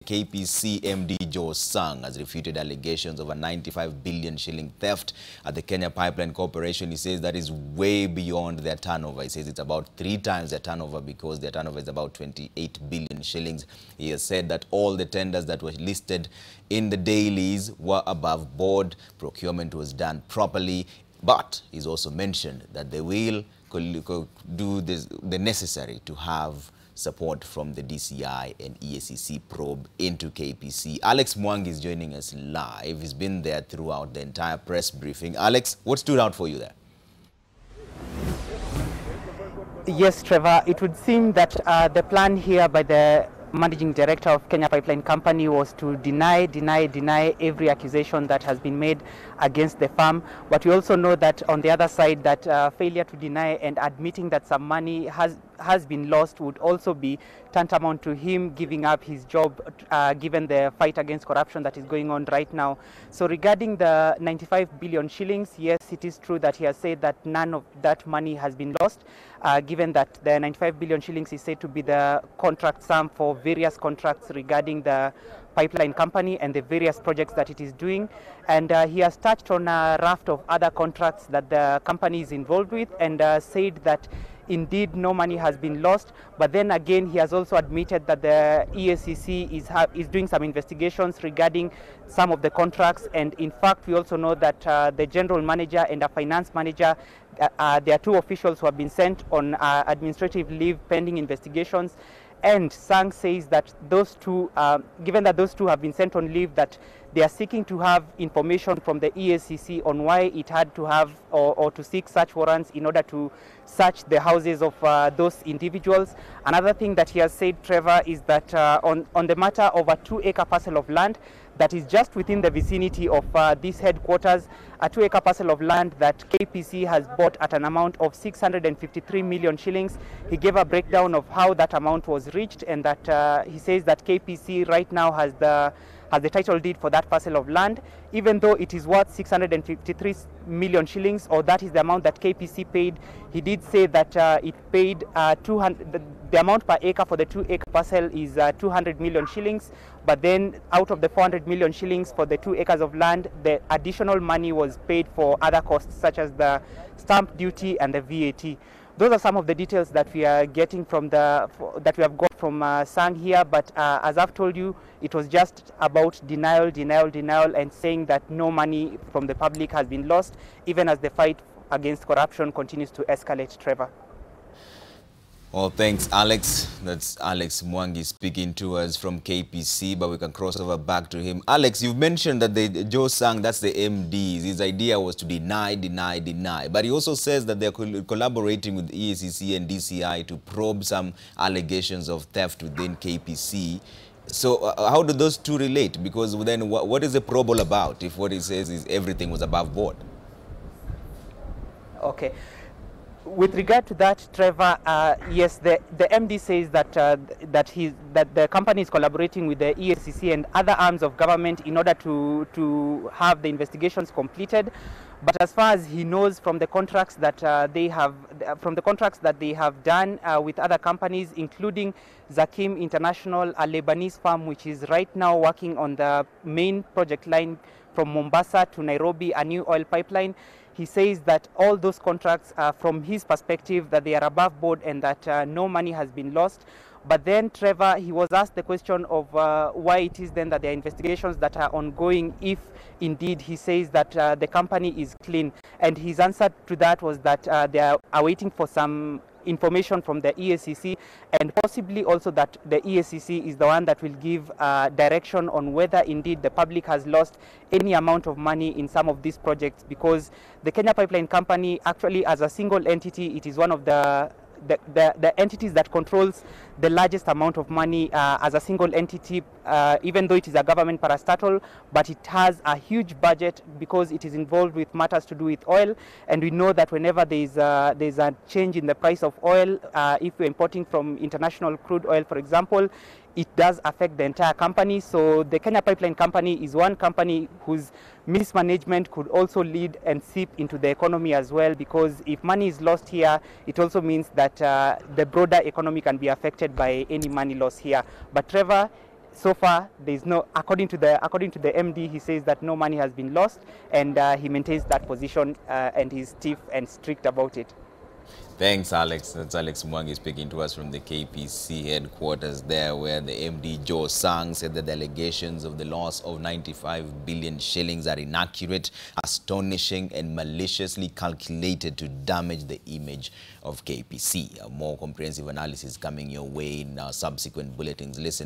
KPC MD Joe Sang has refuted allegations of a 95 billion shilling theft at the Kenya Pipeline Corporation. He says that is way beyond their turnover. He says it's about 3 times their turnover because their turnover is about 28 billion shillings. He has said that all the tenders that were listed in the dailies were above board. Procurement was done properly, but he's also mentioned that they will do the necessary to have support from the DCI and EACC probe into KPC. Alex Mwangi is joining us live. He's been there throughout the entire press briefing. Alex, what stood out for you there? Yes, Trevor, it would seem that the plan here by the Managing Director of Kenya Pipeline Company was to deny every accusation that has been made against the firm. But we also know that on the other side that failure to deny and admitting that some money has been lost would also be tantamount to him giving up his job given the fight against corruption that is going on right now. So regarding the 95 billion shillings, yes, it is true that he has said that none of that money has been lost, given that the 95 billion shillings is said to be the contract sum for various contracts regarding the pipeline company and the various projects that it is doing. And he has touched on a raft of other contracts that the company is involved with and said that indeed no money has been lost. But then again, he has also admitted that the EACC is doing some investigations regarding some of the contracts. And in fact, we also know that the general manager and the finance manager, there are 2 officials who have been sent on administrative leave pending investigations. And Sang says that those 2, given that those 2 have been sent on leave, that they are seeking to have information from the EACC on why it had to have or to seek such warrants in order to search the houses of those individuals. Another thing that he has said, Trevor, is that on the matter of a 2-acre parcel of land that is just within the vicinity of this headquarters, a 2-acre parcel of land that KPC has bought at an amount of 653 million shillings. He gave a breakdown of how that amount was reached, and that he says that KPC right now has the title deed for that parcel of land, even though it is worth 653 million shillings, or that is the amount that KPC paid. He did say that it paid the amount per acre for the 2-acre parcel is 200 million shillings, but then out of the 400 million shillings for the 2 acres of land, the additional money was paid for other costs such as the stamp duty and the VAT. Those are some of the details that we are getting from that we have got from Sang here. But as I've told you, it was just about denial, and saying that no money from the public has been lost, even as the fight against corruption continues to escalate, Trevor. Well, thanks, Alex. That's Alex Mwangi speaking to us from KPC, but we can cross over back to him. Alex, you've mentioned that Joe Sang, that's the MDs, his idea was to deny. But he also says that they're collaborating with EACC and DCI to probe some allegations of theft within KPC. So how do those 2 relate? Because then what is the probe all about if what he says is everything was above board? Okay. With regard to that, Trevor, yes, the MD says that that the company is collaborating with the EACC and other arms of government in order to have the investigations completed. But as far as he knows from the contracts that they have done with other companies, including Zakim International, a Lebanese firm which is right now working on the main project line from Mombasa to Nairobi, a new oil pipeline. He says that all those contracts, from his perspective, that they are above board and that no money has been lost. But then, Trevor, he was asked the question of why it is then that there are investigations that are ongoing if indeed he says that the company is clean. And his answer to that was that they are waiting for some information from the EACC, and possibly also that the EACC is the one that will give direction on whether indeed the public has lost any amount of money in some of these projects, because the Kenya Pipeline Company actually as a single entity, it is one of the entities that controls the largest amount of money as a single entity, even though it is a government parastatal, but it has a huge budget because it is involved with matters to do with oil. And we know that whenever there's a change in the price of oil, if we're importing from international crude oil, for example, it does affect the entire company. So the Kenya Pipeline Company is one company whose mismanagement could also lead and seep into the economy as well, because if money is lost here, it also means that the broader economy can be affected by any money loss here. But Trevor, so far, there is no, according to the MD, he says that no money has been lost, and he maintains that position, and he's stiff and strict about it. Thanks, Alex. That's Alex Mwangi speaking to us from the KPC headquarters there, where the MD Joe Sang said that the allegations of the loss of 95 billion shillings are inaccurate, astonishing, and maliciously calculated to damage the image of KPC. A more comprehensive analysis coming your way in our subsequent bulletins. Listen.